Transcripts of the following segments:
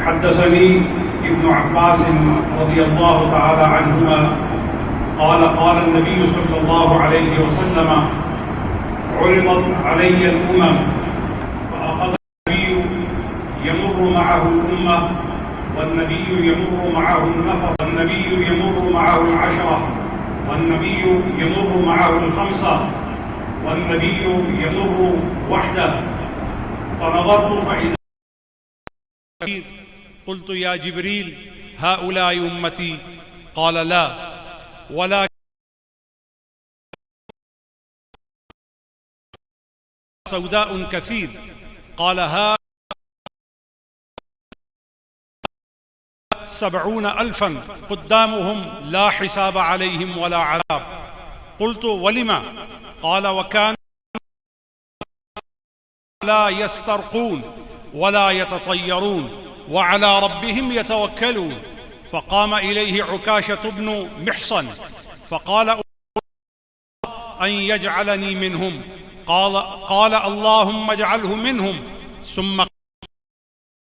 حدثني ابن عباس رضي الله تعالى عنهما قال النبي صلى الله عليه وسلم عرضت علي الأمم فأخذ النبي يمر معه الأمة والنبي يمر معه النفر والنبي يمر معه العشرة والنبي يمر معه الخمسة والنبي يمر وحده فنظرت فإذا قلت يا جبريل هؤلاء أمتي قال لا ولكن سوداء كثير قال ها 70,000 قدامهم لا حساب عليهم ولا عذاب قلت ولما قال وكان لا يسترقون ولا يتطيرون وعلى ربهم يتوكلون فقام إليه عكاشة بن محصن فقال أن يجعلني منهم قال اللهم اجعله منهم ثم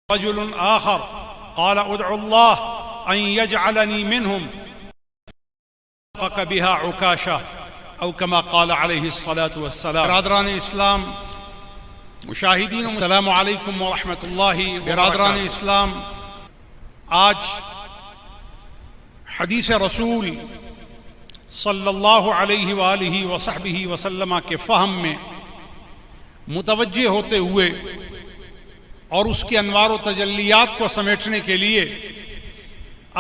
رجل آخر قال ادعو الله أن يجعلني منهم بها عكاشة أو كما قال عليه الصلاة والسلام. برادران اسلام مشاہدین السلام علیکم ورحمۃ اللہ. برادران اسلام، آج حدیث رسول صلی اللہ علیہ وآلہ وصحبہ وسلم کے فہم میں متوجہ ہوتے ہوئے اور اس کے انوار و تجلیات کو سمیٹنے کے لیے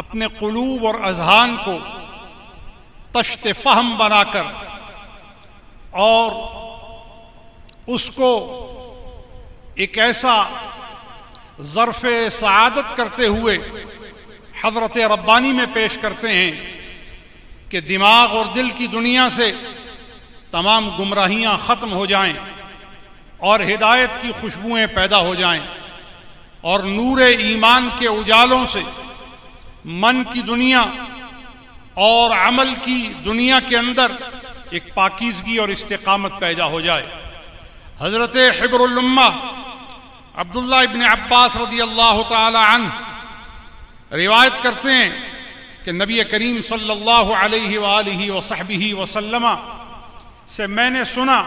اپنے قلوب اور اذہان کو تشت فہم بنا کر اور اس کو ایک ایسا ظرف سعادت کرتے ہوئے حضرت ربانی میں پیش کرتے ہیں کہ دماغ اور دل کی دنیا سے تمام گمراہیاں ختم ہو جائیں اور ہدایت کی خوشبوئیں پیدا ہو جائیں اور نور ایمان کے اجالوں سے من کی دنیا اور عمل کی دنیا کے اندر ایک پاکیزگی اور استقامت پیدا ہو جائے. حضرت حبر الامہ عبداللہ ابن عباس رضی اللہ تعالی عنہ روایت کرتے ہیں کہ نبی کریم صلی اللہ علیہ وآلہ وصحبہ وسلم سے میں نے سنا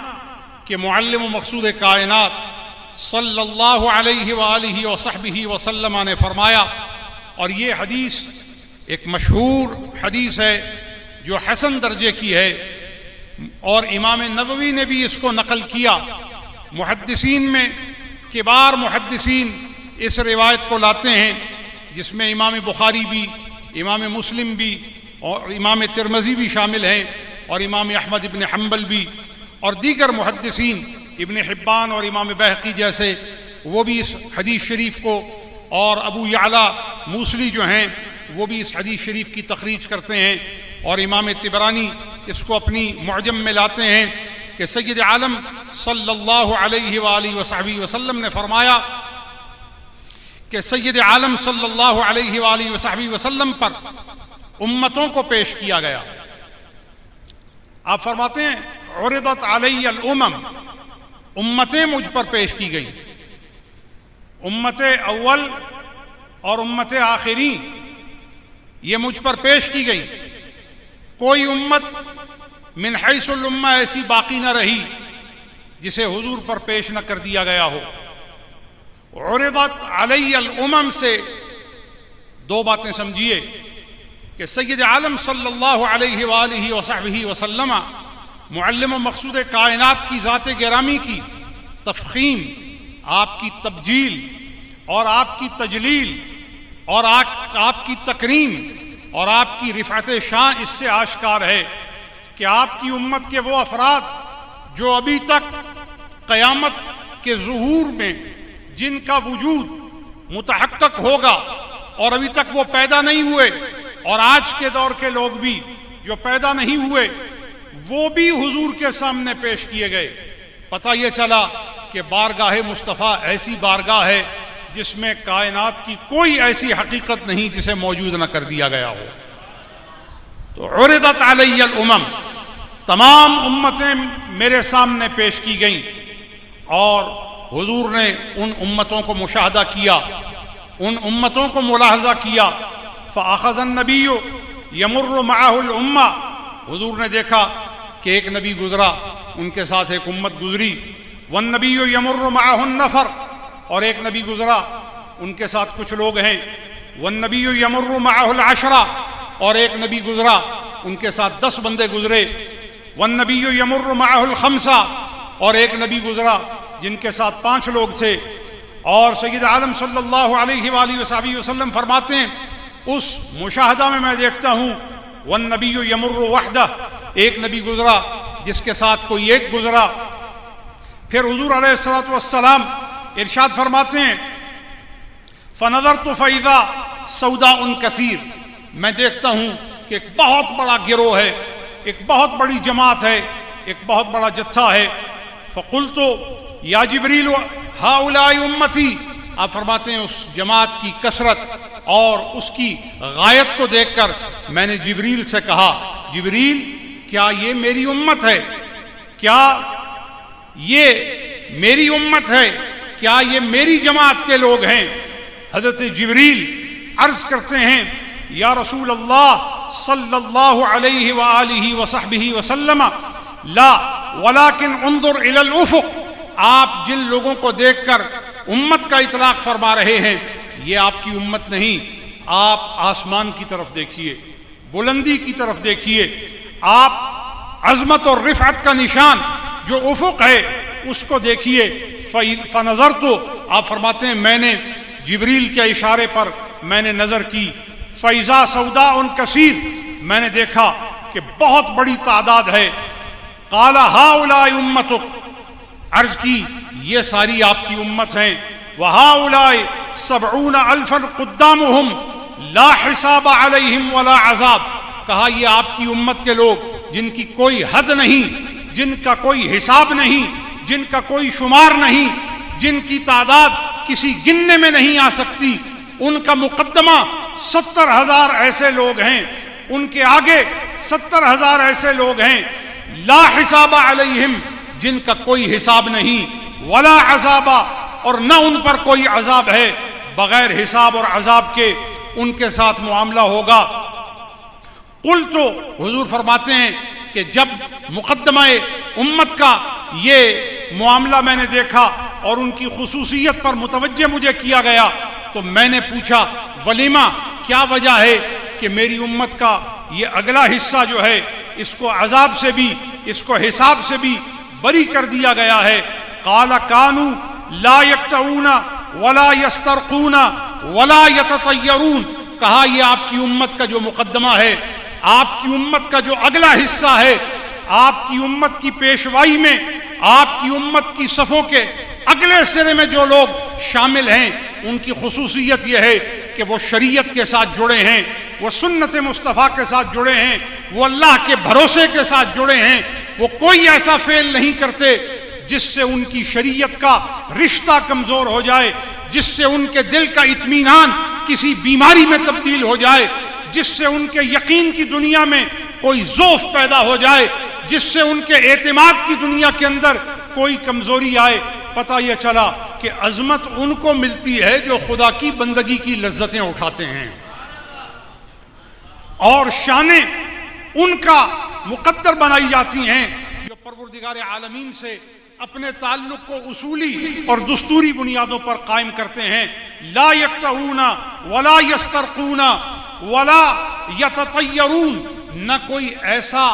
کہ معلم و مقصود کائنات صلی اللہ علیہ وآلہ وصحبہ وسلم نے فرمایا، اور یہ حدیث ایک مشہور حدیث ہے جو حسن درجے کی ہے، اور امام نووی نے بھی اس کو نقل کیا. محدثین میں کبار محدثین اس روایت کو لاتے ہیں جس میں امام بخاری بھی، امام مسلم بھی اور امام ترمذی بھی شامل ہیں، اور امام احمد ابن حنبل بھی، اور دیگر محدثین ابن حبان اور امام بہقی جیسے وہ بھی اس حدیث شریف کو، اور ابو یعلا موصلی جو ہیں وہ بھی اس حدیث شریف کی تخریج کرتے ہیں، اور امام طبرانی اس کو اپنی معجم میں لاتے ہیں کہ سید عالم صلی اللہ علیہ وآلہ وصحبہ وسلم نے فرمایا کہ سید عالم صلی اللہ علیہ وآلہ وصحبہ وسلم پر امتوں کو پیش کیا گیا. آپ فرماتے ہیں عرضت علی الامم، امتیں مجھ پر پیش کی گئیں، امت اول اور امت آخری یہ مجھ پر پیش کی گئی. کوئی امت من حیث الامہ ایسی باقی نہ رہی جسے حضور پر پیش نہ کر دیا گیا ہو. عرضت علی الامم سے دو باتیں سمجھیے کہ سید عالم صلی اللہ علیہ وآلہ وصحبہ وسلم معلم و مقصود کائنات کی ذات گرامی کی تفخیم، آپ کی تبجیل اور آپ کی تجلیل اور آپ کی تکریم اور آپ کی رفعت شان اس سے آشکار ہے کہ آپ کی امت کے وہ افراد جو ابھی تک قیامت کے ظہور میں جن کا وجود متحقق ہوگا اور ابھی تک وہ پیدا نہیں ہوئے، اور آج کے دور کے لوگ بھی جو پیدا نہیں ہوئے وہ بھی حضور کے سامنے پیش کیے گئے. پتہ یہ چلا کہ بارگاہ مصطفیٰ ایسی بارگاہ ہے جس میں کائنات کی کوئی ایسی حقیقت نہیں جسے موجود نہ کر دیا گیا ہو. تو عرضت علی الامم، تمام امتیں میرے سامنے پیش کی گئیں، اور حضور نے ان امتوں کو مشاہدہ کیا ان امتوں کو ملاحظہ کیا. فأخذ النبی یمر معه الامہ، حضور نے دیکھا کہ ایک نبی گزرا، ان کے ساتھ ایک امت گزری. والنبی یمر معه النفر، اور ایک نبی گزرا، ان کے ساتھ کچھ لوگ ہیں. والنبی یمر معه العشرہ، اور ایک نبی گزرا، ان کے ساتھ 10 بندے گزرے. والنبی یمر معه الخمسہ، اور ایک نبی گزرا جن کے ساتھ 5 لوگ تھے. اور سید عالم صلی اللہ علیہ وآلہ وصحبہ وسلم فرماتے ہیں اس مشاہدہ میں میں دیکھتا ہوں والنبی یمر وحدہ، ایک نبی گزرا جس کے ساتھ کوئی ایک گزرا. پھر حضور علیہ الصلوۃ والسلام ارشاد فرماتے ہیں فنظرت فاذا سوداء کثیر، میں دیکھتا ہوں کہ ایک بہت بڑا گروہ ہے، ایک بہت بڑی جماعت ہے، ایک بہت بڑا جتھا ہے. فقلت یا جبریل ہؤلاء امتی، آپ فرماتے ہیں اس جماعت کی کثرت اور اس کی غایت کو دیکھ کر میں نے جبریل سے کہا جبریل کیا یہ میری امت ہے؟ کیا یہ میری امت ہے؟ کیا یہ میری جماعت کے لوگ ہیں؟ حضرت جبریل عرض کرتے ہیں یا رسول اللہ صلی اللہ علیہ وآلہ وصحبہ وسلم لا ولکن انظر الی الافق، آپ جن لوگوں کو دیکھ کر امت کا اطلاق فرما رہے ہیں یہ آپ کی امت نہیں، آپ آسمان کی طرف دیکھیے، بلندی کی طرف دیکھیے، آپ عظمت اور رفعت کا نشان جو افق ہے اس کو دیکھیے. فنظرت، آپ فرماتے ہیں میں نے جبریل کے اشارے پر میں نے نظر کی. فاذا سوداء کثیر، میں نے دیکھا کہ بہت بڑی تعداد ہے. قال ہؤلاء امتک، عرض کی یہ ساری آپ کی امت ہیں. وہؤلاء 70,000 قدامہم لا حساب علیہم ولا عذاب، کہا یہ آپ کی امت کے لوگ جن کی کوئی حد نہیں، جن کا کوئی حساب نہیں، جن کا کوئی شمار نہیں، جن کی تعداد کسی گننے میں نہیں آ سکتی. ان کا مقدمہ 70,000 ایسے لوگ ہیں، ان کے آگے 70,000 ایسے لوگ ہیں لا حساب علیہم، جن کا کوئی حساب نہیں، ولا عذاب، اور نہ ان پر کوئی عذاب ہے، بغیر حساب اور عذاب کے ان کے ساتھ معاملہ ہوگا. قلت، حضور فرماتے ہیں کہ جب مقدمہ امت کا یہ معاملہ میں نے دیکھا اور ان کی خصوصیت پر متوجہ مجھے کیا گیا تو میں نے پوچھا ولیمہ، کیا وجہ ہے کہ میری امت کا یہ اگلا حصہ جو ہے اس کو عذاب سے بھی، اس کو حساب سے بھی بری کر دیا گیا ہے؟ قال کانوا لا یقطعون ولا یسترقون ولا یتطیرون، کہا یہ آپ کی امت کا جو مقدمہ ہے، آپ کی امت کا جو اگلا حصہ ہے، آپ کی امت کی پیشوائی میں آپ کی امت کی صفوں کے اگلے سرے میں جو لوگ شامل ہیں ان کی خصوصیت یہ ہے کہ وہ شریعت کے ساتھ جڑے ہیں، وہ سنت مصطفیٰ کے ساتھ جڑے ہیں، وہ اللہ کے بھروسے کے ساتھ جڑے ہیں، وہ کوئی ایسا فعل نہیں کرتے جس سے ان کی شریعت کا رشتہ کمزور ہو جائے، جس سے ان کے دل کا اطمینان کسی بیماری میں تبدیل ہو جائے، جس سے ان کے یقین کی دنیا میں کوئی ضعف پیدا ہو جائے، جس سے ان کے اعتماد کی دنیا کے اندر کوئی کمزوری آئے. پتہ یہ چلا کہ عظمت ان کو ملتی ہے جو خدا کی بندگی کی لذتیں اٹھاتے ہیں، اور شانیں ان کا مقدر بنائی جاتی ہیں جو پروردگار عالمین سے اپنے تعلق کو اصولی اور دستوری بنیادوں پر قائم کرتے ہیں. لا یقطعون ولا یسترقون ولا یتطیرون، نہ کوئی ایسا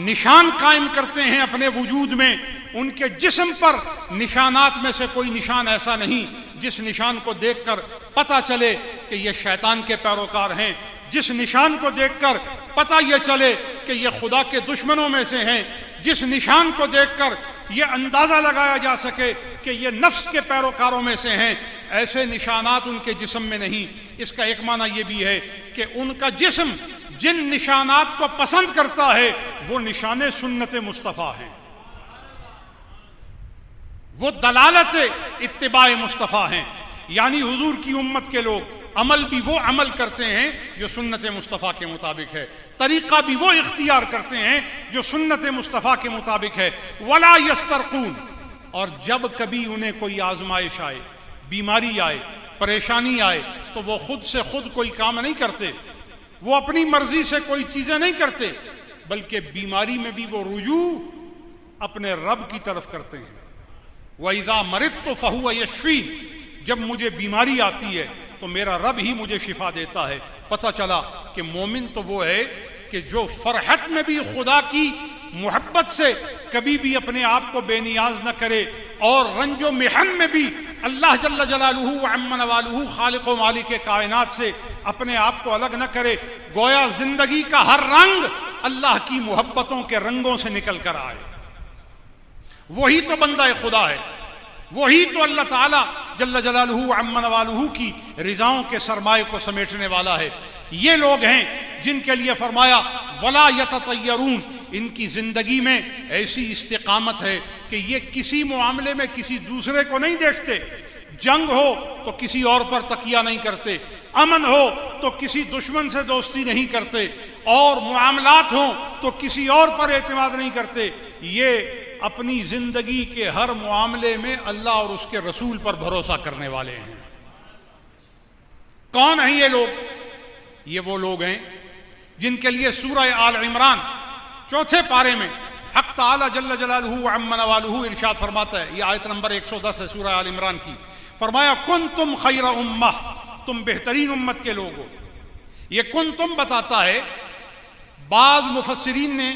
نشان قائم کرتے ہیں اپنے وجود میں، ان کے جسم پر نشانات میں سے کوئی نشان ایسا نہیں جس نشان کو دیکھ کر پتہ چلے کہ یہ شیطان کے پیروکار ہیں، جس نشان کو دیکھ کر پتہ یہ چلے کہ یہ خدا کے دشمنوں میں سے ہیں، جس نشان کو دیکھ کر یہ اندازہ لگایا جا سکے کہ یہ نفس کے پیروکاروں میں سے ہیں. ایسے نشانات ان کے جسم میں نہیں. اس کا ایک معنی یہ بھی ہے کہ ان کا جسم جن نشانات کو پسند کرتا ہے وہ نشان سنت مصطفیٰ ہیں، وہ دلالت اتباع مصطفیٰ ہیں. یعنی حضور کی امت کے لوگ عمل بھی وہ عمل کرتے ہیں جو سنت مصطفیٰ کے مطابق ہے، طریقہ بھی وہ اختیار کرتے ہیں جو سنت مصطفیٰ کے مطابق ہے. ولا یسترقون، اور جب کبھی انہیں کوئی آزمائش آئے، بیماری آئے، پریشانی آئے تو وہ خود سے خود کوئی کام نہیں کرتے، وہ اپنی مرضی سے کوئی چیزیں نہیں کرتے، بلکہ بیماری میں بھی وہ رجوع اپنے رب کی طرف کرتے ہیں۔ وَإِذَا مَرِضْتُ فَهُوَ يَشْفِينِ، جب مجھے بیماری آتی ہے تو میرا رب ہی مجھے شفا دیتا ہے۔ پتہ چلا کہ مومن تو وہ ہے کہ جو فرحت میں بھی خدا کی محبت سے کبھی بھی اپنے آپ کو بے نیاز نہ کرے، اور رنج و محن میں بھی اللہ جل جلالہ وعم نوالہ خالق و مالک کائنات سے اپنے آپ کو الگ نہ کرے، گویا زندگی کا ہر رنگ اللہ کی محبتوں کے رنگوں سے نکل کر آئے۔ وہی تو بندہ خدا ہے، وہی تو اللہ تعالیٰ جل جلالہ وعم نوالہ کی رضاؤں کے سرمائے کو سمیٹنے والا ہے۔ یہ لوگ ہیں جن کے لیے فرمایا ولا یتطیرون، ان کی زندگی میں ایسی استقامت ہے کہ یہ کسی معاملے میں کسی دوسرے کو نہیں دیکھتے، جنگ ہو تو کسی اور پر تکیہ نہیں کرتے، امن ہو تو کسی دشمن سے دوستی نہیں کرتے، اور معاملات ہوں تو کسی اور پر اعتماد نہیں کرتے۔ یہ اپنی زندگی کے ہر معاملے میں اللہ اور اس کے رسول پر بھروسہ کرنے والے ہیں۔ کون ہیں یہ لوگ؟ یہ وہ لوگ ہیں جن کے لیے سورہ آل عمران 4 پارے میں حق تعالی جل جلالہ وعم نوالہ ارشاد فرماتا ہے، یہ آیت نمبر 110 ہے سورہ آل عمران کی، فرمایا کنتم خیر امہ، تم بہترین امت کے لوگ ہو۔ یہ کنتم بتاتا ہے، بعض مفسرین نے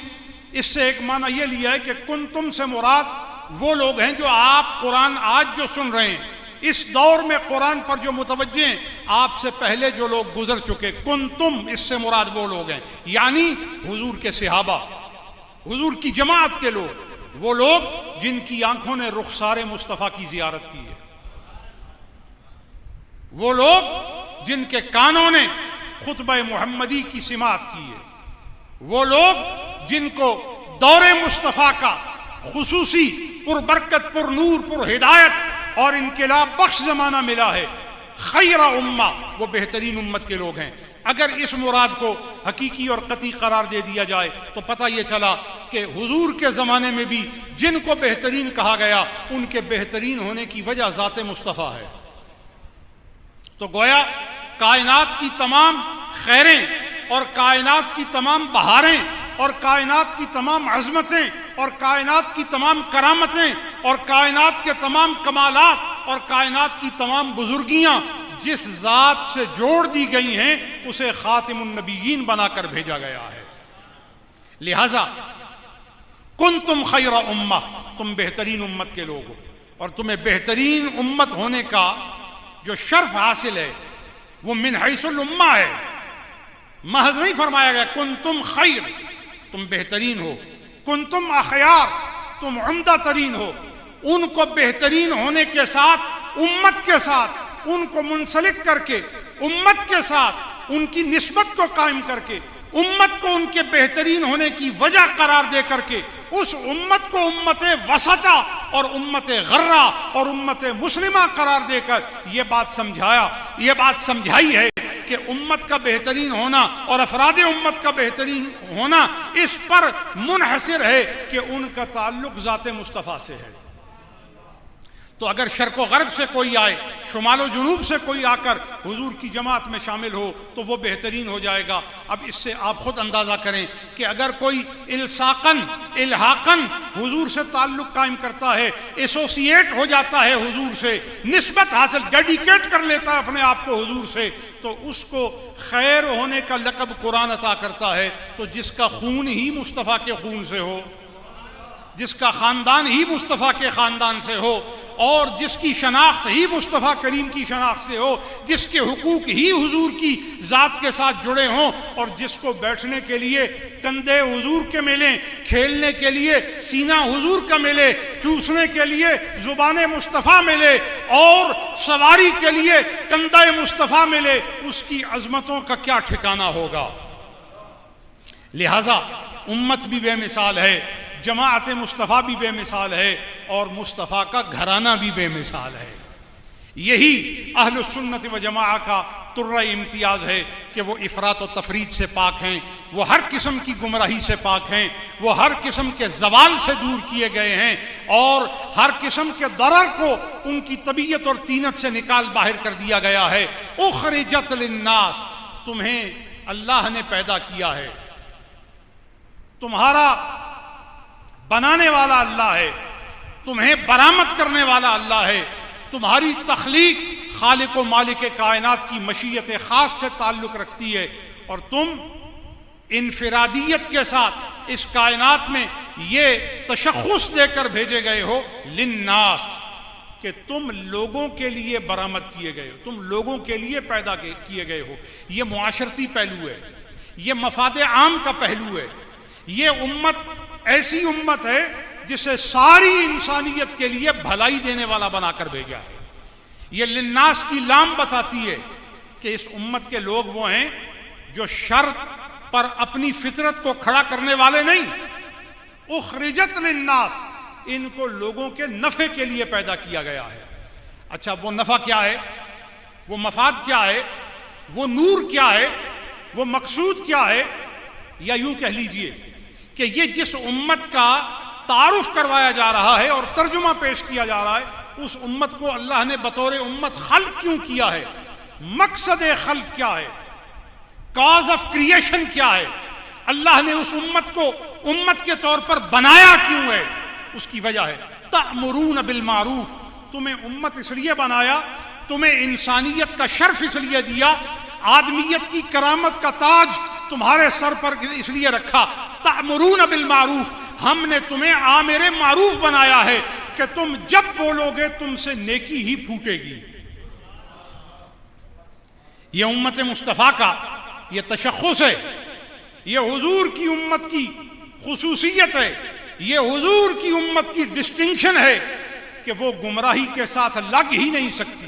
اس سے ایک معنی یہ لیا ہے کہ کنتم سے مراد وہ لوگ ہیں جو آپ قرآن آج جو سن رہے ہیں، اس دور میں قرآن پر جو متوجہ ہیں، آپ سے پہلے جو لوگ گزر چکے، کنتم اس سے مراد وہ لوگ ہیں، یعنی حضور کے صحابہ، حضور کی جماعت کے لوگ، وہ لوگ جن کی آنکھوں نے رخسار مصطفیٰ کی زیارت کی ہے، وہ لوگ جن کے کانوں نے خطبہ محمدی کی سماعت کی ہے، وہ لوگ جن کو دور مصطفیٰ کا خصوصی پربرکت، پر نور، پر ہدایت اور انقلاب بخش زمانہ ملا ہے۔ خیر امہ، وہ بہترین امت کے لوگ ہیں۔ اگر اس مراد کو حقیقی اور قطعی قرار دے دیا جائے تو پتہ یہ چلا کہ حضور کے زمانے میں بھی جن کو بہترین کہا گیا، ان کے بہترین ہونے کی وجہ ذات مصطفیٰ ہے۔ تو گویا کائنات کی تمام خیریں اور کائنات کی تمام بہاریں اور کائنات کی تمام عظمتیں اور کائنات کی تمام کرامتیں اور کائنات کے تمام کمالات اور کائنات کی تمام بزرگیاں جس ذات سے جوڑ دی گئی ہیں، اسے خاتم النبیین بنا کر بھیجا گیا ہے۔ لہذا کنتم خیر امہ، تم بہترین امت کے لوگ ہو، اور تمہیں بہترین امت ہونے کا جو شرف حاصل ہے وہ من حیث الامہ ہے، محض نہیں فرمایا گیا کنتم خیر، تم بہترین ہو، کنتم اخیار، تم عمدہ ترین ہو۔ ان کو بہترین ہونے کے ساتھ، امت کے ساتھ ان کو منسلک کر کے، امت کے ساتھ ان کی نسبت کو قائم کر کے، امت کو ان کے بہترین ہونے کی وجہ قرار دے کر کے، اس امت کو امت وسطہ اور امت غرہ اور امت مسلمہ قرار دے کر یہ بات سمجھائی ہے کہ امت کا بہترین ہونا اور افراد امت کا بہترین ہونا اس پر منحصر ہے کہ ان کا تعلق ذات مصطفیٰ سے ہے۔ تو اگر شرق و غرب سے کوئی آئے، شمال و جنوب سے کوئی آ کر حضور کی جماعت میں شامل ہو تو وہ بہترین ہو جائے گا۔ اب اس سے آپ خود اندازہ کریں کہ اگر کوئی الحاقاً حضور سے تعلق قائم کرتا ہے، ایسوسیٹ ہو جاتا ہے حضور سے، نسبت حاصل، ڈیڈیکیٹ کر لیتا ہے اپنے آپ کو حضور سے، تو اس کو خیر ہونے کا لقب قرآن عطا کرتا ہے۔ تو جس کا خون ہی مصطفیٰ کے خون سے ہو، جس کا خاندان ہی مصطفیٰ کے خاندان سے ہو، اور جس کی شناخت ہی مصطفیٰ کریم کی شناخت سے ہو، جس کے حقوق ہی حضور کی ذات کے ساتھ جڑے ہوں، اور جس کو بیٹھنے کے لیے کندھے حضور کے ملیں، کھیلنے کے لیے سینہ حضور کا ملے، چوسنے کے لیے زبان مصطفیٰ ملے، اور سواری کے لیے کندھا مصطفیٰ ملے، اس کی عظمتوں کا کیا ٹھکانہ ہوگا۔ لہذا امت بھی بے مثال ہے، جماعت مصطفیٰ بھی بے مثال ہے، اور مصطفیٰ کا گھرانہ بھی بے مثال ہے۔ یہی اہل السنت و جماعت کا ترہ امتیاز ہے کہ وہ افراط و تفریط سے پاک ہیں، وہ ہر قسم کی گمراہی سے پاک ہیں، وہ ہر قسم کے زوال سے دور کیے گئے ہیں، اور ہر قسم کے ضرر کو ان کی طبیعت اور طینت سے نکال باہر کر دیا گیا ہے۔ اخرجت للناس، تمہیں اللہ نے پیدا کیا ہے، تمہارا بنانے والا اللہ ہے، تمہیں برآمد کرنے والا اللہ ہے، تمہاری تخلیق خالق و مالک کائنات کی مشیت خاص سے تعلق رکھتی ہے، اور تم انفرادیت کے ساتھ اس کائنات میں یہ تشخص دے کر بھیجے گئے ہو للناس، کہ تم لوگوں کے لیے برآمد کیے گئے ہو، تم لوگوں کے لیے پیدا کیے گئے ہو۔ یہ معاشرتی پہلو ہے، یہ مفاد عام کا پہلو ہے۔ یہ امت ایسی امت ہے جسے ساری انسانیت کے لیے بھلائی دینے والا بنا کر بھیجا ہے۔ یہ للناس کی لام بتاتی ہے کہ اس امت کے لوگ وہ ہیں جو شر پر اپنی فطرت کو کھڑا کرنے والے نہیں۔ اخرجت للناس، ان کو لوگوں کے نفع کے لیے پیدا کیا گیا ہے۔ اچھا، وہ نفع کیا ہے، وہ مفاد کیا ہے، وہ نور کیا ہے، وہ مقصود کیا ہے؟ یا یوں کہہ لیجئے کہ یہ جس امت کا تعارف کروایا جا رہا ہے اور ترجمہ پیش کیا جا رہا ہے، اس امت کو اللہ نے بطور امت خلق کیوں کیا ہے؟ مقصد خلق کیا ہے؟ کاز آف کریشن کیا ہے؟ اللہ نے اس امت کو امت کے طور پر بنایا کیوں ہے؟ اس کی وجہ ہے تأمرون بالمعروف، تمہیں امت اس لیے بنایا، تمہیں انسانیت کا شرف اس لیے دیا، آدمیت کی کرامت کا تاج تمہارے سر پر اس لیے رکھا۔ تأمرون بالمعروف، ہم نے تمہیں آمر معروف بنایا ہے کہ تم جب بولو گے تم سے نیکی ہی پھوٹے گی۔ یہ امت مصطفیٰ کا یہ تشخص ہے، یہ حضور کی امت کی خصوصیت ہے، یہ حضور کی امت کی ڈسٹنکشن ہے کہ وہ گمراہی کے ساتھ لگ ہی نہیں سکتی،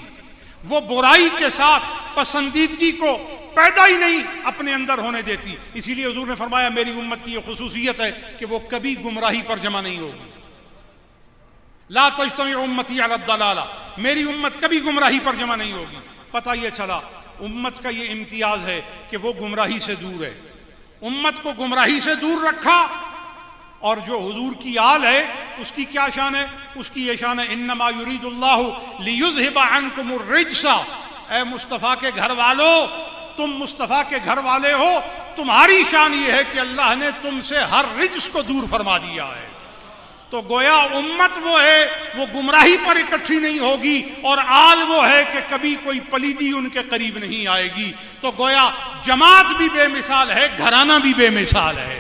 وہ برائی کے ساتھ پسندیدگی کو پیدا ہی نہیں اپنے اندر ہونے دیتی۔ اسی لیے حضور نے فرمایا میری امت کی یہ خصوصیت ہے کہ وہ کبھی گمراہی پر جمع نہیں ہوگی۔ لا تجتمع امتی علی الضلالہ، میری امت کبھی گمراہی پر جمع نہیں ہوگی۔ پتہ یہ چلا امت کا یہ امتیاز ہے کہ وہ گمراہی سے دور ہے، امت کو گمراہی سے دور رکھا۔ اور جو حضور کی آل ہے اس کی کیا شان ہے؟ اس کی یہ شان ہے انما یرید اللہ لیذھب عنکم الرجس، اے مصطفیٰ کے گھر والو، تم مصطفیٰ کے گھر والے ہو، تمہاری شان یہ ہے کہ اللہ نے تم سے ہر رجس کو دور فرما دیا ہے۔ تو گویا امت وہ ہے وہ گمراہی پر اکٹھی نہیں ہوگی، اور آل وہ ہے کہ کبھی کوئی پلیدی ان کے قریب نہیں آئے گی۔ تو گویا جماعت بھی بے مثال ہے، گھرانہ بھی بے مثال ہے۔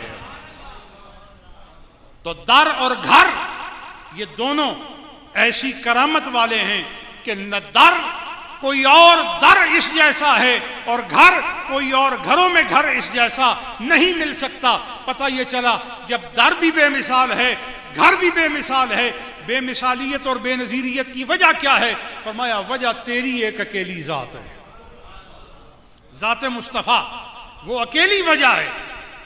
تو در اور گھر یہ دونوں ایسی کرامت والے ہیں کہ نہ در کوئی اور در اس جیسا ہے، اور گھر کوئی اور گھروں میں گھر اس جیسا نہیں مل سکتا۔ پتہ یہ چلا جب در بھی بے مثال ہے، گھر بھی بے مثال ہے، بے مثالیت اور بے نظیریت کی وجہ کیا ہے؟ فرمایا وجہ تیری ایک اکیلی ذات ہے، ذات مصطفیٰ وہ اکیلی وجہ ہے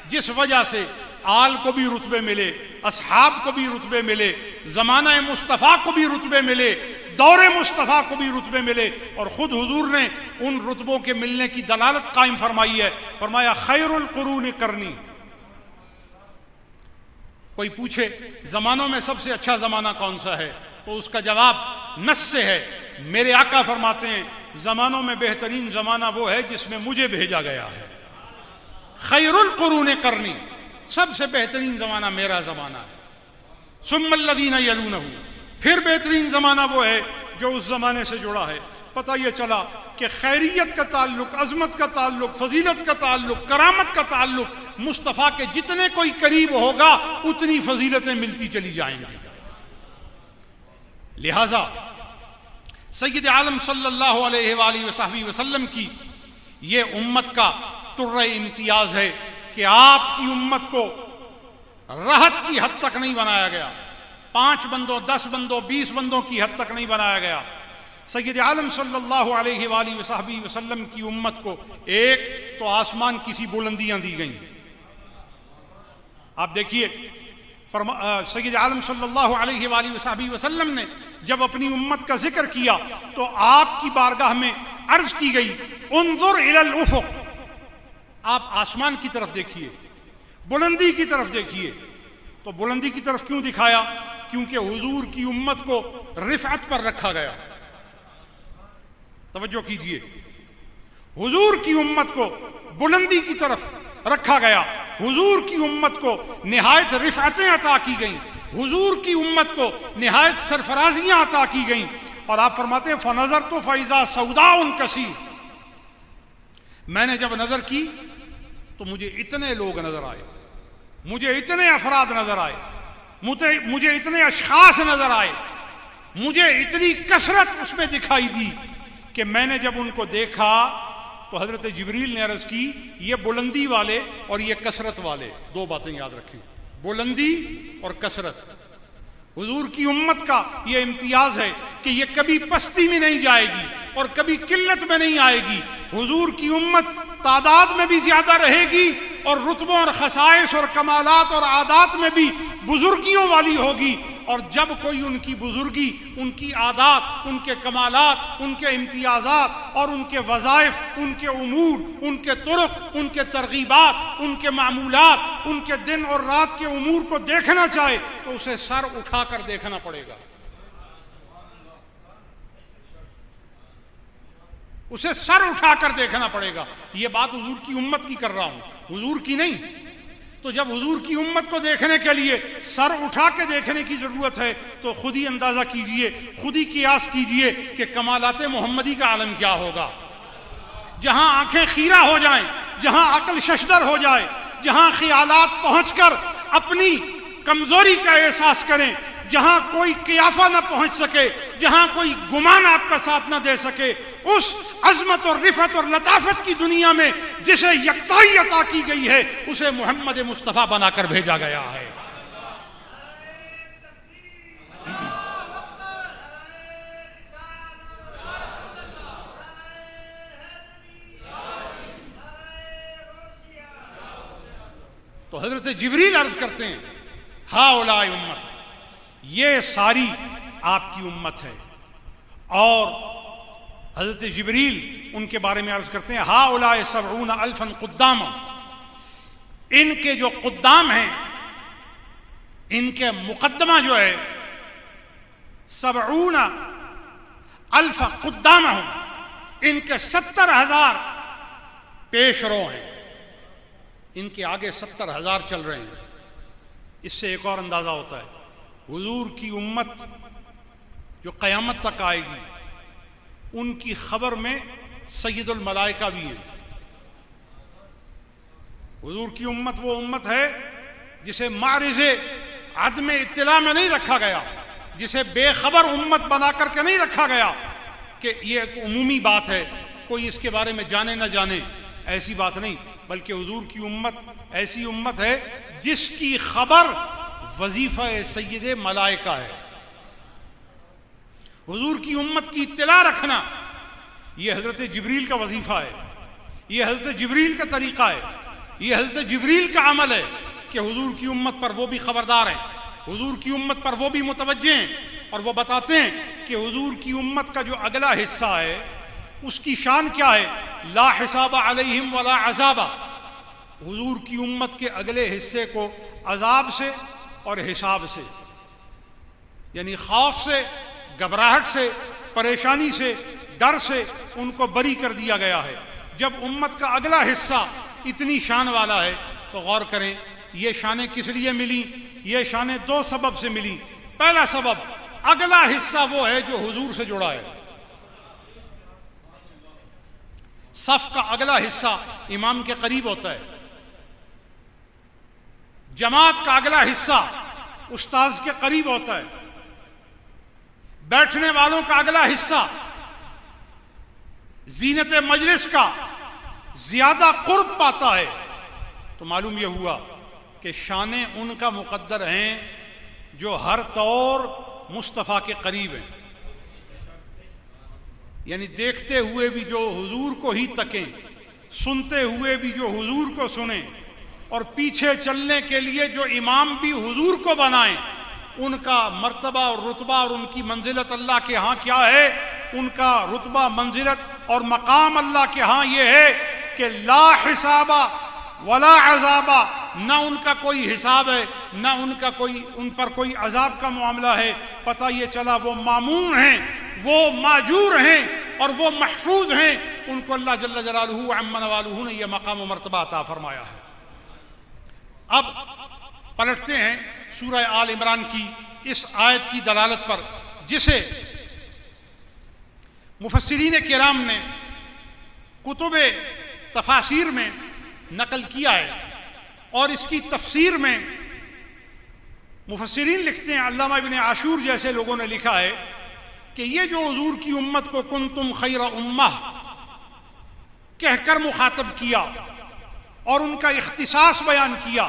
جس وجہ سے آل کو بھی رتبے ملے، اصحاب کو بھی رتبے ملے، زمانہ مصطفیٰ کو بھی رتبے ملے، دور مصطفیٰ کو بھی رتبے ملے، اور خود حضور نے ان رتبوں کے ملنے کی دلالت قائم فرمائی ہے۔ فرمایا خیر القرون قرنی۔ کوئی پوچھے زمانوں میں سب سے اچھا زمانہ کون سا ہے تو اس کا جواب نص سے ہے۔ میرے آقا فرماتے ہیں زمانوں میں بہترین زمانہ وہ ہے جس میں مجھے بھیجا گیا ہے۔ خیر القرون قرنی، سب سے بہترین زمانہ میرا زمانہ ہے۔ ثم الذین یلونہ، پھر بہترین زمانہ وہ ہے جو اس زمانے سے جڑا ہے۔ پتہ یہ چلا کہ خیریت کا تعلق، عظمت کا تعلق، فضیلت کا تعلق، کرامت کا تعلق مصطفیٰ کے جتنے کوئی قریب ہوگا اتنی فضیلتیں ملتی چلی جائیں گی۔ لہذا سید عالم صلی اللہ علیہ وآلہ وصحبہ وسلم کی یہ امت کا ترہ امتیاز ہے کہ آپ کی امت کو رہت کی حد تک نہیں بنایا گیا، 5 بندوں، 10 بندوں، 20 بندوں کی حد تک نہیں بنایا گیا۔ سید عالم صلی اللہ علیہ وآلہ وصحبہ وسلم کی امت کو ایک تو آسمان کی سی بلندیاں دی گئیں۔ آپ دیکھیے سید عالم صلی اللہ علیہ وآلہ وصحبہ وسلم نے جب اپنی امت کا ذکر کیا تو آپ کی بارگاہ میں عرض کی گئی انظر الی الافق، آپ آسمان کی طرف دیکھیے، بلندی کی طرف دیکھیے. تو بلندی کی طرف کیوں دکھایا؟ کیونکہ حضور کی امت کو رفعت پر رکھا گیا. توجہ کیجئے، حضور کی امت کو بلندی کی طرف رکھا گیا، حضور کی امت کو نہایت رفعتیں عطا کی گئیں، حضور کی امت کو نہایت سرفرازیاں عطا کی گئیں. اور آپ فرماتے ہیں فَنَظَرْتُ فَإِذَا سَوْدَاءٌ كَثِيرٌ، میں نے جب نظر کی تو مجھے اتنے لوگ نظر آئے، مجھے اتنے افراد نظر آئے، مجھے اتنے اشخاص نظر آئے، مجھے اتنی کثرت اس میں دکھائی دی کہ میں نے جب ان کو دیکھا تو حضرت جبریل نے عرض کی یہ بلندی والے اور یہ کثرت والے، دو باتیں یاد رکھیں، بلندی اور کثرت. حضور کی امت کا یہ امتیاز ہے کہ یہ کبھی پستی میں نہیں جائے گی اور کبھی قلت میں نہیں آئے گی. حضور کی امت تعداد میں بھی زیادہ رہے گی اور رتبوں اور خصائص اور کمالات اور عادات میں بھی بزرگیوں والی ہوگی. اور جب کوئی ان کی بزرگی، ان کی عادات، ان کے کمالات، ان کے امتیازات اور ان کے وظائف، ان کے امور، ان کے طرق، ان کے ترغیبات، ان کے معمولات، ان کے دن اور رات کے امور کو دیکھنا چاہے تو اسے سر اٹھا کر دیکھنا پڑے گا، اسے سر اٹھا کر دیکھنا پڑے گا. یہ بات حضور کی امت کی کر رہا ہوں، حضور کی نہیں. تو جب حضور کی امت کو دیکھنے کے لیے سر اٹھا کے دیکھنے کی ضرورت ہے تو خود ہی اندازہ کیجئے، خود ہی قیاس کیجئے کہ کمالات محمدی کا عالم کیا ہوگا. جہاں آنکھیں خیرہ ہو جائیں، جہاں عقل ششدر ہو جائے، جہاں خیالات پہنچ کر اپنی کمزوری کا احساس کریں، جہاں کوئی قیافہ نہ پہنچ سکے، جہاں کوئی گمان آپ کا ساتھ نہ دے سکے، اس عظمت اور رفعت اور لطافت کی دنیا میں جسے یکتائی عطا کی گئی ہے اسے محمد مصطفیٰ بنا کر بھیجا گیا ہے. تو حضرت جبریل عرض کرتے ہیں ہؤلاء امت، یہ ساری آپ کی امت ہے. اور حضرت جبریل ان کے بارے میں عرض کرتے ہیں ہؤلاء 70,000 قدام، ان کے جو قدام ہیں، ان کے مقدمہ جو ہے 70,000 قدام ہوں، ان کے 70,000 پیش رو ہیں، ان کے آگے 70,000 چل رہے ہیں. اس سے ایک اور اندازہ ہوتا ہے حضور کی امت جو قیامت تک آئے گی ان کی خبر میں سید الملائکہ بھی ہیں. حضور کی امت وہ امت ہے جسے معرض عدم اطلاع میں نہیں رکھا گیا، جسے بے خبر امت بنا کر کے نہیں رکھا گیا کہ یہ ایک عمومی بات ہے، کوئی اس کے بارے میں جانے نہ جانے، ایسی بات نہیں. بلکہ حضور کی امت ایسی امت ہے جس کی خبر وظیفہ سید ملائکہ ہے. حضور کی امت کی اطلاع رکھنا یہ حضرت جبریل کا وظیفہ ہے، یہ حضرت جبریل کا طریقہ ہے، یہ حضرت جبریل کا عمل ہے کہ حضور کی امت پر وہ بھی خبردار ہیں، حضور کی امت پر وہ بھی متوجہ ہیں، اور وہ بتاتے ہیں کہ حضور کی امت کا جو اگلا حصہ ہے اس کی شان کیا ہے. لا حساب علیہم ولا عذاب، حضور کی امت کے اگلے حصے کو عذاب سے اور حساب سے، یعنی خوف سے، گھبراہٹ سے، پریشانی سے، ڈر سے ان کو بری کر دیا گیا ہے. جب امت کا اگلا حصہ اتنی شان والا ہے تو غور کریں یہ شانیں کس لیے ملی. یہ شانیں دو سبب سے ملی. پہلا سبب اگلا حصہ وہ ہے جو حضور سے جڑا ہے. صف کا اگلا حصہ امام کے قریب ہوتا ہے، جماعت کا اگلا حصہ استاذ کے قریب ہوتا ہے، بیٹھنے والوں کا اگلا حصہ زینت مجلس کا زیادہ قرب پاتا ہے. تو معلوم یہ ہوا کہ شانیں ان کا مقدر ہیں جو ہر طور مصطفیٰ کے قریب ہیں، یعنی دیکھتے ہوئے بھی جو حضور کو ہی تکیں، سنتے ہوئے بھی جو حضور کو سنیں، اور پیچھے چلنے کے لیے جو امام بھی حضور کو بنائیں. ان کا مرتبہ اور رتبہ اور ان کی منزلت اللہ کے ہاں کیا ہے؟ ان کا رتبہ، منزلت اور مقام اللہ کے ہاں یہ ہے کہ لا حساب ولا عذاب، نہ ان کا کوئی حساب ہے نہ ان پر کوئی عذاب کا معاملہ ہے. پتہ یہ چلا وہ مامون ہیں، وہ ماجور ہیں اور وہ محفوظ ہیں. ان کو اللہ جل جلالہ عما نوالہ نے یہ مقام و مرتبہ عطا فرمایا ہے. اب پلٹتے ہیں سورہ آل عمران کی اس آیت کی دلالت پر، جسے مفسرین کرام نے کتب تفاسیر میں نقل کیا ہے. اور اس کی تفسیر میں مفسرین لکھتے ہیں، علامہ ابن عاشور جیسے لوگوں نے لکھا ہے کہ یہ جو حضور کی امت کو کنتم خیر امہ کہہ کر مخاطب کیا اور ان کا اختصاص بیان کیا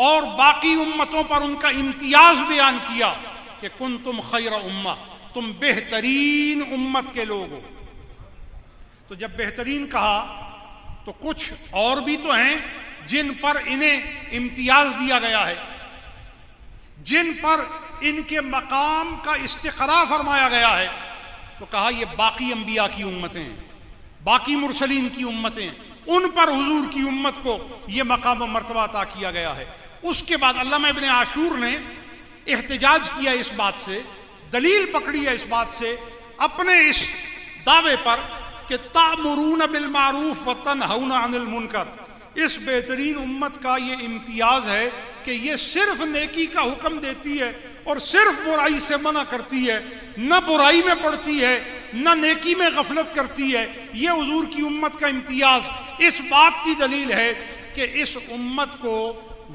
اور باقی امتوں پر ان کا امتیاز بیان کیا کہ کنتم خیر امہ، تم بہترین امت کے لوگ ہو. تو جب بہترین کہا تو کچھ اور بھی تو ہیں جن پر انہیں امتیاز دیا گیا ہے، جن پر ان کے مقام کا استقرا فرمایا گیا ہے. تو کہا یہ باقی انبیاء کی امتیں ہیں، باقی مرسلین کی امتیں ہیں، ان پر حضور کی امت کو یہ مقام و مرتبہ عطا کیا گیا ہے. اس کے بعد علامہ ابن عاشور نے احتجاج کیا اس بات سے، دلیل پکڑی ہے اس بات سے اپنے اس دعوے پر کہ تأمرون بالمعروف وتنہون عن المنکر. اس بہترین امت کا یہ امتیاز ہے کہ یہ صرف نیکی کا حکم دیتی ہے اور صرف برائی سے منع کرتی ہے، نہ برائی میں پڑتی ہے نہ نیکی میں غفلت کرتی ہے. یہ حضور کی امت کا امتیاز اس بات کی دلیل ہے کہ اس امت کو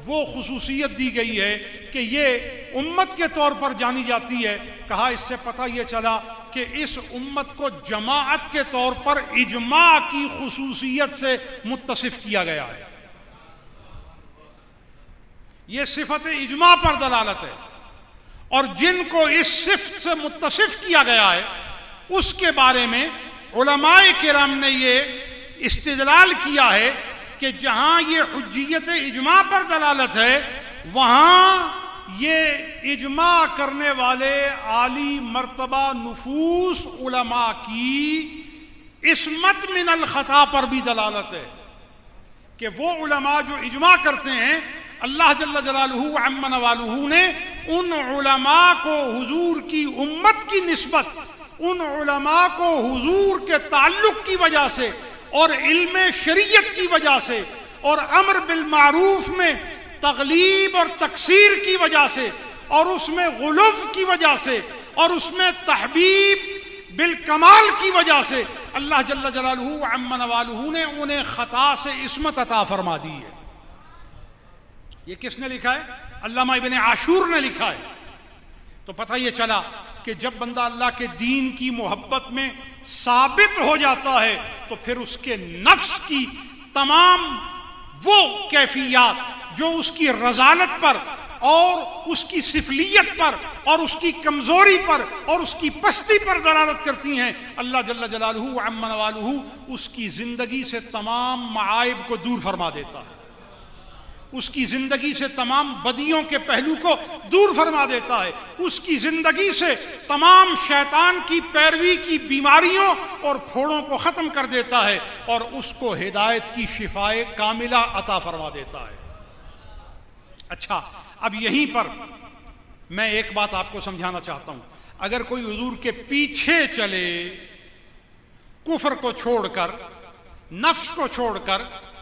وہ خصوصیت دی گئی ہے کہ یہ امت کے طور پر جانی جاتی ہے. کہا اس سے پتہ یہ چلا کہ اس امت کو جماعت کے طور پر اجماع کی خصوصیت سے متصف کیا گیا ہے. یہ صفت اجماع پر دلالت ہے، اور جن کو اس صفت سے متصف کیا گیا ہے اس کے بارے میں علماء کرام نے یہ استدلال کیا ہے کہ جہاں یہ حجیت اجماع پر دلالت ہے وہاں یہ اجماع کرنے والے عالی مرتبہ نفوس علماء کی عصمت من الخطا پر بھی دلالت ہے کہ وہ علماء جو اجماع کرتے ہیں اللہ جل جلالہ عما نوالہ نے ان علماء کو حضور کی امت کی نسبت، ان علماء کو حضور کے تعلق کی وجہ سے اور علم شریعت کی وجہ سے اور امر بالمعروف میں تغلیب اور تکثیر کی وجہ سے اور اس میں غلو کی وجہ سے اور اس میں تحبیب بالکمال کی وجہ سے اللہ جل جلالہ عما نوالہ نے انہیں خطا سے عصمت عطا فرما دی ہے. یہ کس نے لکھا ہے؟ علامہ ابن عاشور نے لکھا ہے. تو پتہ یہ چلا کہ جب بندہ اللہ کے دین کی محبت میں ثابت ہو جاتا ہے تو پھر اس کے نفس کی تمام وہ کیفیات جو اس کی رذالت پر اور اس کی سفلیت پر اور اس کی کمزوری پر اور اس کی پستی پر دلالت کرتی ہیں، اللہ جل جلالہ عما نوالہ اس کی زندگی سے تمام معائب کو دور فرما دیتا ہے، اس کی زندگی سے تمام بدیوں کے پہلو کو دور فرما دیتا ہے، اس کی زندگی سے تمام شیطان کی پیروی کی بیماریوں اور پھوڑوں کو ختم کر دیتا ہے اور اس کو ہدایت کی شفائے کاملہ عطا فرما دیتا ہے. اچھا، اب یہیں پر میں ایک بات آپ کو سمجھانا چاہتا ہوں. اگر کوئی حضور کے پیچھے چلے، کفر کو چھوڑ کر، نفس کو چھوڑ کر،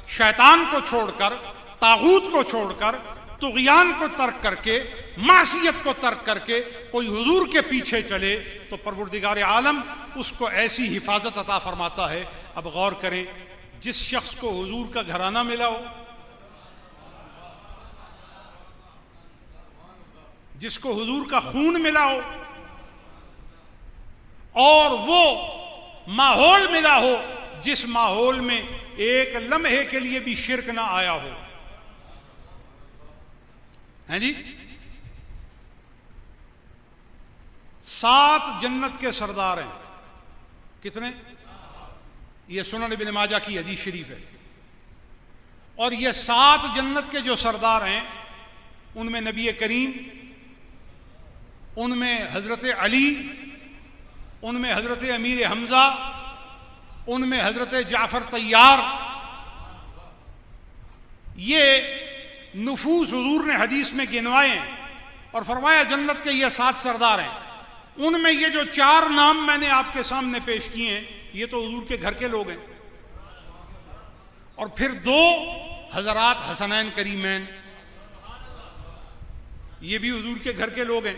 شیطان کو چھوڑ کر، طاغوت کو چھوڑ کر، طغیان کو ترک کر کے، معصیت کو ترک کر کے کوئی حضور کے پیچھے چلے تو پروردگار عالم اس کو ایسی حفاظت عطا فرماتا ہے. اب غور کریں، جس شخص کو حضور کا گھرانہ ملا ہو، جس کو حضور کا خون ملا ہو اور وہ ماحول ملا ہو جس ماحول میں ایک لمحے کے لیے بھی شرک نہ آیا ہو، ہیں جی، 7 جنت کے سردار ہیں. کتنے؟ یہ سنن ابن ماجہ کی حدیث شریف ہے. اور یہ 7 جنت کے جو سردار ہیں ان میں نبی کریم، ان میں حضرت علی، ان میں حضرت امیر حمزہ، ان میں حضرت جعفر طیار، یہ نفوس حضور نے حدیث میں گنوائے ہیں اور فرمایا جنت کے یہ 7 سردار ہیں. ان میں یہ جو 4 نام میں نے آپ کے سامنے پیش کیے ہیں یہ تو حضور کے گھر کے لوگ ہیں، اور پھر 2 حضرات حسنین کریمین، یہ بھی حضور کے گھر کے لوگ ہیں.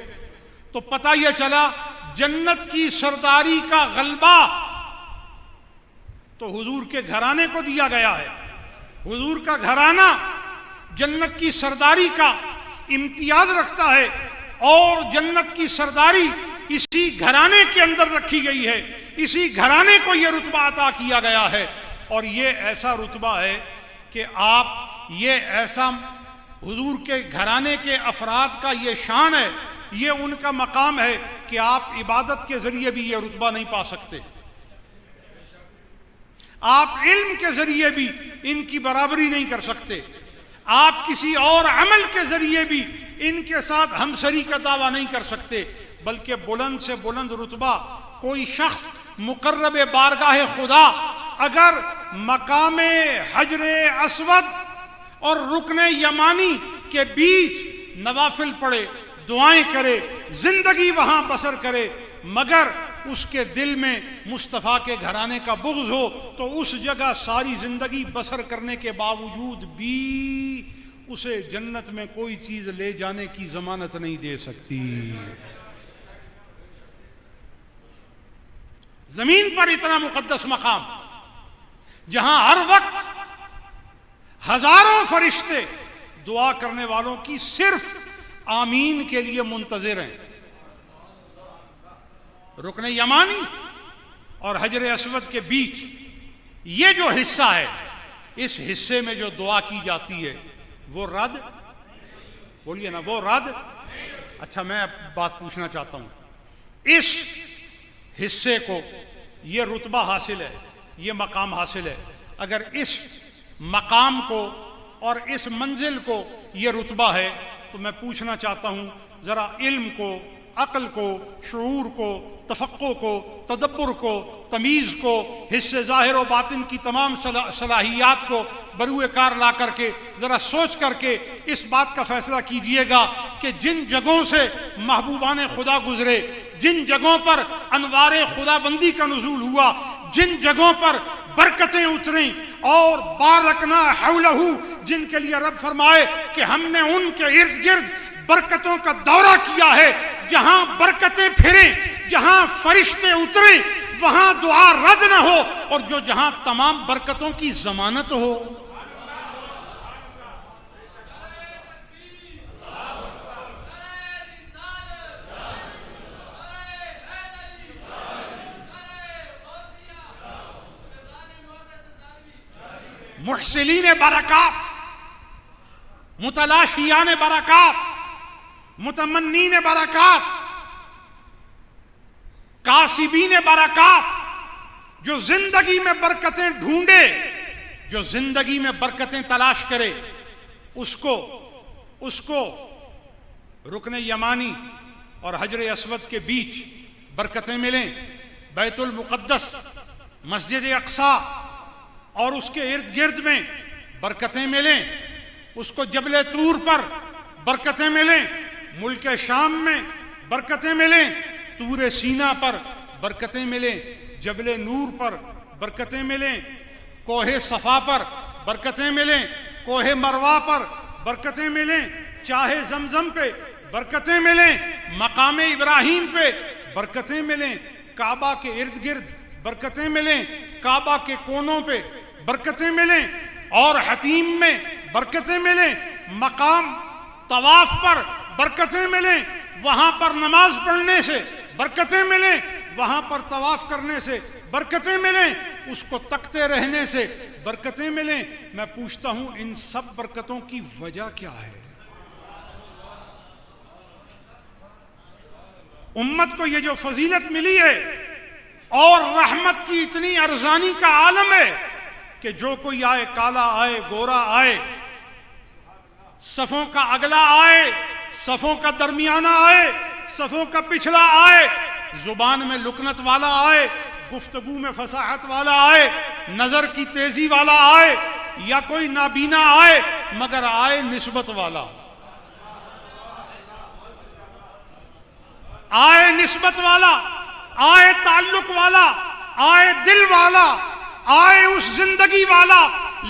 تو پتہ یہ چلا جنت کی سرداری کا غلبہ تو حضور کے گھرانے کو دیا گیا ہے. حضور کا گھرانہ جنت کی سرداری کا امتیاز رکھتا ہے، اور جنت کی سرداری اسی گھرانے کے اندر رکھی گئی ہے، اسی گھرانے کو یہ رتبہ عطا کیا گیا ہے. اور یہ ایسا رتبہ ہے کہ آپ، یہ ایسا حضور کے گھرانے کے افراد کا یہ شان ہے، یہ ان کا مقام ہے کہ آپ عبادت کے ذریعے بھی یہ رتبہ نہیں پا سکتے، آپ علم کے ذریعے بھی ان کی برابری نہیں کر سکتے، آپ کسی اور عمل کے ذریعے بھی ان کے ساتھ ہمسری کا دعویٰ نہیں کر سکتے. بلکہ بلند سے بلند رتبہ کوئی شخص مقرب بارگاہ خدا اگر مقام حجر اسود اور رکن یمانی کے بیچ نوافل پڑھے، دعائیں کرے، زندگی وہاں بسر کرے، مگر اس کے دل میں مصطفیٰ کے گھرانے کا بغض ہو تو اس جگہ ساری زندگی بسر کرنے کے باوجود بھی اسے جنت میں کوئی چیز لے جانے کی ضمانت نہیں دے سکتی. زمین پر اتنا مقدس مقام جہاں ہر وقت ہزاروں فرشتے دعا کرنے والوں کی صرف آمین کے لیے منتظر ہیں. رکن یمانی اور حجر اسود کے بیچ یہ جو حصہ ہے، اس حصے میں جو دعا کی جاتی ہے وہ رد، بولیے نا، وہ رد. اچھا میں اب بات پوچھنا چاہتا ہوں، اس حصے کو یہ رتبہ حاصل ہے، یہ مقام حاصل ہے، اگر اس مقام کو اور اس منزل کو یہ رتبہ ہے تو میں پوچھنا چاہتا ہوں ذرا علم کو، عقل کو، شعور کو، تفقہ کو، تدبر کو، تمیز کو، حس ظاہر و باطن کی تمام صلاحیات کو بروئے کار لا کر کے ذرا سوچ کر کے اس بات کا فیصلہ کیجئے گا کہ جن جگہوں سے محبوبان خدا گزرے، جن جگہوں پر انوار خدا بندی کا نزول ہوا، جن جگہوں پر برکتیں اتریں اور بارکنا حولہ، جن کے لیے رب فرمائے کہ ہم نے ان کے ارد گرد برکتوں کا دورہ کیا ہے، جہاں برکتیں پھریں، جہاں فرشتے اتریں، وہاں دعا رد نہ ہو، اور جو جہاں تمام برکتوں کی ضمانت ہو. محسنین برکات، متلاشیان برکات، متمنین برکات، کاسبین برکات، جو زندگی میں برکتیں ڈھونڈے، جو زندگی میں برکتیں تلاش کرے، اس کو رکن یمانی اور حجر اسود کے بیچ برکتیں ملیں، بیت المقدس، مسجد اقصی اور اس کے ارد گرد میں برکتیں ملیں، اس کو جبل طور پر برکتیں ملیں، ملک شام میں برکتیں ملیں، طور سینا پر برکتیں ملیں، جبل نور پر برکتیں ملیں، کوہ صفا پر برکتیں ملیں، کوہ مروہ پر برکتیں ملیں، چاہے زمزم پہ برکتیں ملیں، مقام ابراہیم پہ برکتیں ملیں، کعبہ کے ارد گرد برکتیں ملیں، کعبہ کے کونوں پہ برکتیں ملیں، اور حتیم میں برکتیں ملیں، مقام طواف پر برکتیں ملیں، وہاں پر نماز پڑھنے سے برکتیں ملیں، وہاں پر طواف کرنے سے برکتیں ملیں، اس کو تکتے رہنے سے برکتیں ملیں. میں پوچھتا ہوں ان سب برکتوں کی وجہ کیا ہے؟ امت کو یہ جو فضیلت ملی ہے اور رحمت کی اتنی ارزانی کا عالم ہے کہ جو کوئی آئے، کالا آئے، گورا آئے، صفوں کا اگلا آئے، صفوں کا درمیانہ آئے، صفوں کا پچھلا آئے، زبان میں لکنت والا آئے، گفتگو میں فصاحت والا آئے، نظر کی تیزی والا آئے، یا کوئی نابینا آئے، مگر آئے نسبت والا، آئے نسبت والا، آئے تعلق والا، آئے دل والا، آئے اس زندگی والا،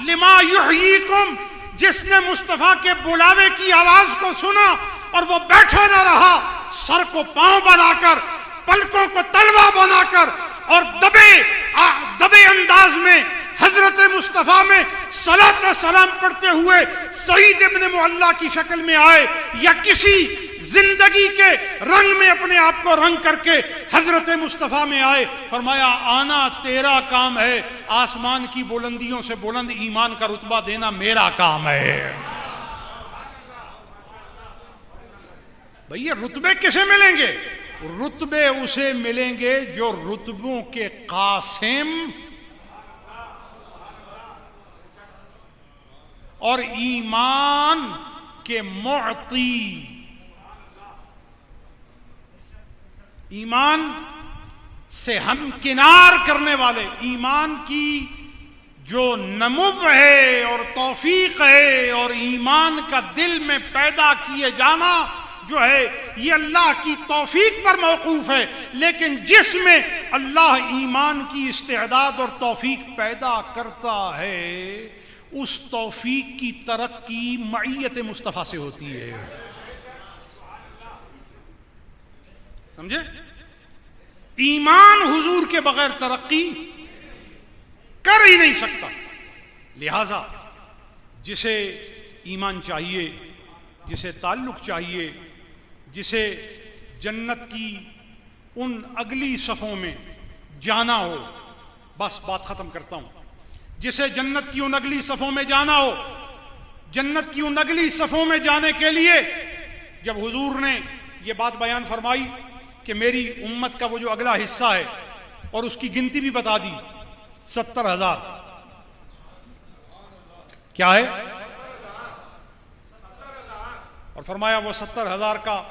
لما یحییکم، جس نے مصطفیٰ کے بلاوے کی آواز کو سنا اور وہ بیٹھا نہ رہا، سر کو پاؤں بنا کر، پلکوں کو تلوہ بنا کر، اور دبے انداز میں حضرت مصطفیٰ میں صلاۃ و سلام پڑھتے ہوئے سعید ابن معلیٰ کی شکل میں آئے، یا کسی زندگی کے رنگ میں اپنے آپ کو رنگ کر کے حضرت مصطفیٰ میں آئے، فرمایا آنا تیرا کام ہے، آسمان کی بلندیوں سے بلند ایمان کا رتبہ دینا میرا کام ہے۔ بھئی یہ رتبے کسے ملیں گے؟ رتبے اسے ملیں گے جو رتبوں کے قاسم اور ایمان کے معطی، ایمان سے ہمکنار کرنے والے، ایمان کی جو نمو ہے اور توفیق ہے اور ایمان کا دل میں پیدا کیے جانا جو ہے یہ اللہ کی توفیق پر موقوف ہے، لیکن جس میں اللہ ایمان کی استعداد اور توفیق پیدا کرتا ہے اس توفیق کی ترقی معیت مصطفیٰ سے ہوتی ہے، سمجھے؟ ایمان حضور کے بغیر ترقی کر ہی نہیں سکتا، لہذا جسے ایمان چاہیے، جسے تعلق چاہیے، جسے جنت کی ان اگلی صفوں میں جانا ہو، بس بات ختم کرتا ہوں، جسے جنت کی ان اگلی صفوں میں جانا ہو، جنت کی ان اگلی صفوں میں جانے کے لیے جب حضور نے یہ بات بیان فرمائی کہ میری امت کا وہ جو اگلا حصہ ہے اور اس کی گنتی بھی بتا دی 70,000، کیا ہے؟ اور فرمایا وہ 70,000 کا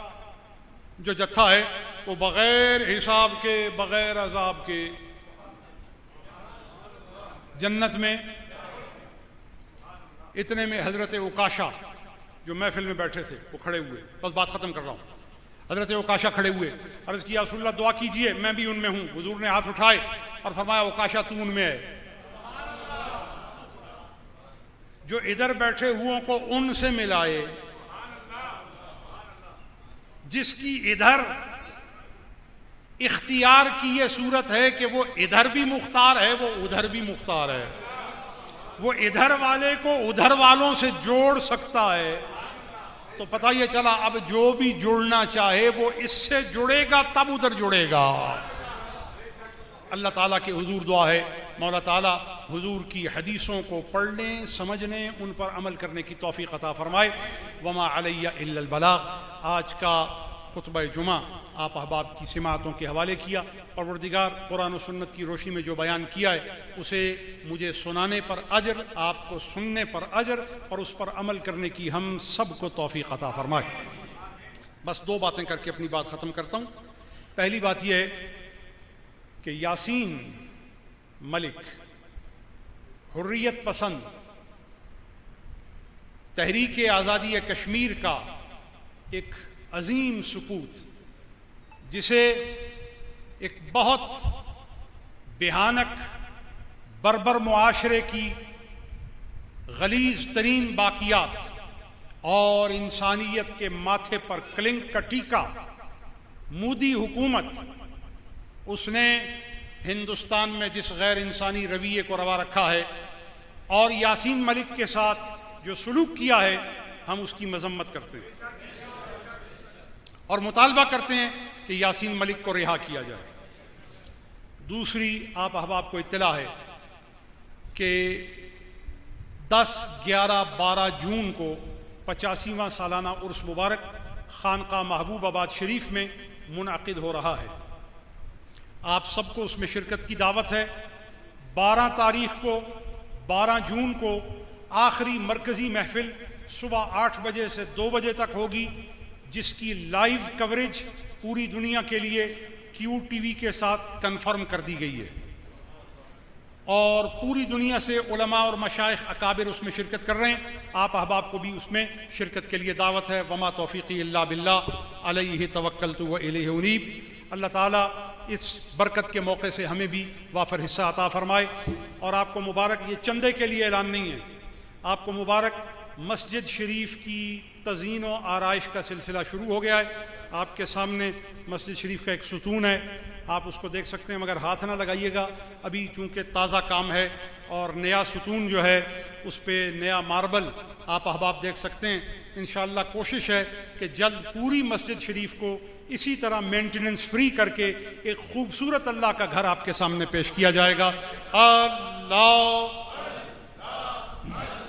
جو جتھا ہے وہ بغیر حساب کے، بغیر عذاب کے جنت میں، اتنے میں حضرت عکاشہ جو محفل میں بیٹھے تھے وہ کھڑے ہوئے، بس بات ختم کر رہا ہوں، حضرت عکاشہ کھڑے ہوئے، عرض کیا رسول اللہ دعا کیجئے میں بھی ان میں ہوں، حضور نے ہاتھ اٹھائے اور فرمایا عکاشہ تو ان میں ہے، جو ادھر بیٹھے ہوئوں کو ان سے ملائے، جس کی ادھر اختیار کی یہ صورت ہے کہ وہ ادھر بھی مختار ہے، وہ ادھر بھی مختار ہے، وہ ادھر والے کو ادھر والوں سے جوڑ سکتا ہے، تو پتہ یہ چلا اب جو بھی جڑنا چاہے وہ اس سے جڑے گا تب ادھر جڑے گا۔ اللہ تعالیٰ کے حضور دعا ہے مولا تعالیٰ حضور کی حدیثوں کو پڑھنے، سمجھنے، ان پر عمل کرنے کی توفیق عطا فرمائے۔ وما علیہ الا البلاغ۔ آج کا خطبہ جمعہ آپ احباب کی سماعتوں کے حوالے کیا، پروردگار قرآن و سنت کی روشنی میں جو بیان کیا ہے اسے مجھے سنانے پر اجر، آپ کو سننے پر اجر اور اس پر عمل کرنے کی ہم سب کو توفیق عطا فرمائے۔ بس دو باتیں کر کے اپنی بات ختم کرتا ہوں۔ پہلی بات یہ ہے کہ یاسین ملک حریت پسند تحریک آزادی کشمیر کا ایک عظیم سپوت، جسے ایک بہت بھیانک بربر معاشرے کی غلیظ ترین باقیات اور انسانیت کے ماتھے پر کلنک کا ٹیکا مودی حکومت، اس نے ہندوستان میں جس غیر انسانی رویے کو روا رکھا ہے اور یاسین ملک کے ساتھ جو سلوک کیا ہے، ہم اس کی مذمت کرتے ہیں اور مطالبہ کرتے ہیں کہ یاسین ملک کو رہا کیا جائے۔ دوسری آپ احباب کو اطلاع ہے کہ 10، 11، 12 جون کو 85واں سالانہ عرس مبارک خانقاہ محبوب آباد شریف میں منعقد ہو رہا ہے۔ آپ سب کو اس میں شرکت کی دعوت ہے۔ 12 تاریخ کو 12 جون کو آخری مرکزی محفل صبح 8 بجے سے 2 بجے تک ہوگی، جس کی لائیو کوریج پوری دنیا کے لیے QTV کے ساتھ کنفرم کر دی گئی ہے، اور پوری دنیا سے علماء اور مشائخ اکابر اس میں شرکت کر رہے ہیں۔ آپ احباب کو بھی اس میں شرکت کے لیے دعوت ہے۔ وما توفیقی الا باللہ علیہ توکلت و الیہ انیب۔ اللہ تعالیٰ اس برکت کے موقع سے ہمیں بھی وافر حصہ عطا فرمائے۔ اور آپ کو مبارک، یہ چندے کے لیے اعلان نہیں ہے، آپ کو مبارک مسجد شریف کی تزئین و آرائش کا سلسلہ شروع ہو گیا ہے۔ آپ کے سامنے مسجد شریف کا ایک ستون ہے، آپ اس کو دیکھ سکتے ہیں، مگر ہاتھ نہ لگائیے گا، ابھی چونکہ تازہ کام ہے، اور نیا ستون جو ہے اس پہ نیا ماربل آپ احباب دیکھ سکتے ہیں۔ انشاءاللہ کوشش ہے کہ جلد پوری مسجد شریف کو اسی طرح مینٹیننس فری کر کے ایک خوبصورت اللہ کا گھر آپ کے سامنے پیش کیا جائے گا۔ اللہ